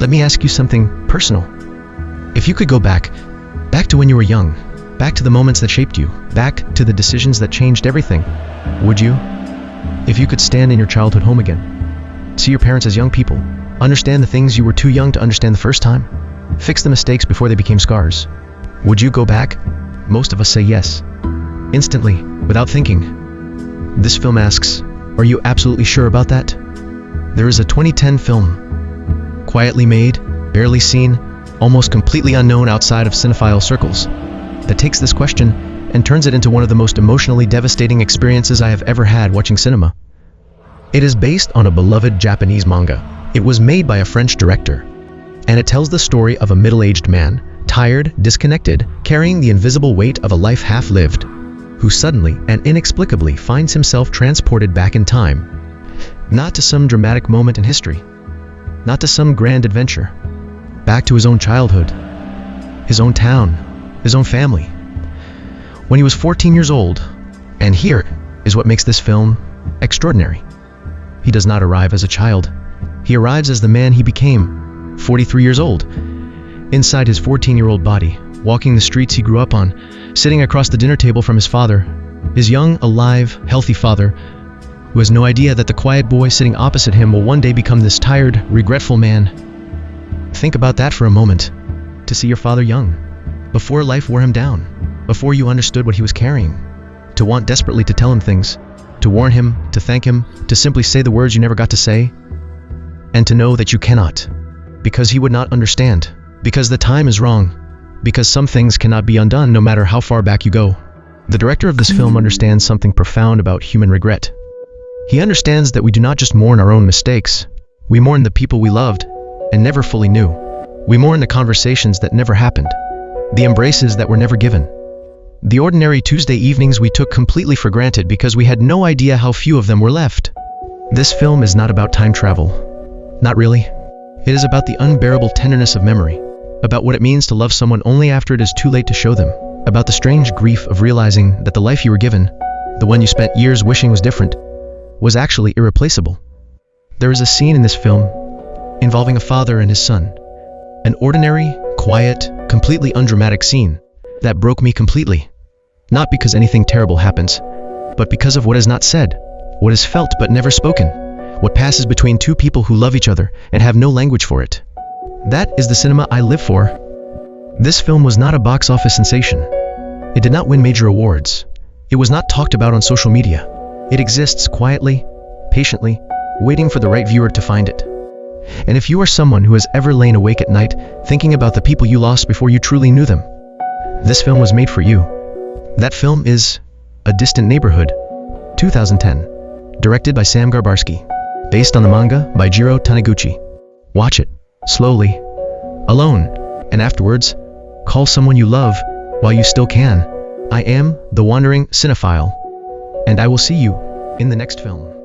Let me ask you something personal. If you could go back to when you were young, back to the moments that shaped you, back to the decisions that changed everything, would you? If you could stand in your childhood home again, see your parents as young people, understand the things you were too young to understand the first time, fix the mistakes before they became scars, would you go back? Most of us say yes, instantly, without thinking. This film asks, are you absolutely sure about that? There is a 2010 film, quietly made, barely seen, almost completely unknown outside of cinephile circles, that takes this question and turns it into one of the most emotionally devastating experiences I have ever had watching cinema. It is based on a beloved Japanese manga. It was made by a French director, and it tells the story of a middle-aged man, tired, disconnected, carrying the invisible weight of a life half-lived, who suddenly and inexplicably finds himself transported back in time, not to some dramatic moment in history, not to some grand adventure, back to his own childhood, his own town, his own family, when he was 14 years old. And here is what makes this film extraordinary. He does not arrive as a child. He arrives as the man he became, 43 years old, inside his 14-year-old body, walking the streets he grew up on, sitting across the dinner table from his father, his young, alive, healthy father, who has no idea that the quiet boy sitting opposite him will one day become this tired, regretful man. Think about that for a moment. To see your father young, before life wore him down, before you understood what he was carrying, to want desperately to tell him things, to warn him, to thank him, to simply say the words you never got to say, and to know that you cannot, because he would not understand, because the time is wrong, because some things cannot be undone no matter how far back you go. The director of this film understands something profound about human regret. He understands that we do not just mourn our own mistakes, we mourn the people we loved and never fully knew. We mourn the conversations that never happened, the embraces that were never given, the ordinary Tuesday evenings we took completely for granted because we had no idea how few of them were left. This film is not about time travel. Not really. It is about the unbearable tenderness of memory, about what it means to love someone only after it is too late to show them, about the strange grief of realizing that the life you were given, the one you spent years wishing was different, was actually irreplaceable. There is a scene in this film involving a father and his son, an ordinary, quiet, completely undramatic scene that broke me completely. Not because anything terrible happens, but because of what is not said, what is felt but never spoken, what passes between two people who love each other and have no language for it. That is the cinema I live for. This film was not a box office sensation. It did not win major awards. It was not talked about on social media. It exists quietly, patiently, waiting for the right viewer to find it. And if you are someone who has ever lain awake at night thinking about the people you lost before you truly knew them, this film was made for you. That film is A Distant Neighbourhood, 2010, directed by Garbarski, based on the manga by Jiro Taniguchi. Watch it, slowly, alone, and afterwards, call someone you love while you still can. I am the wandering cinephile, and I will see you in the next film.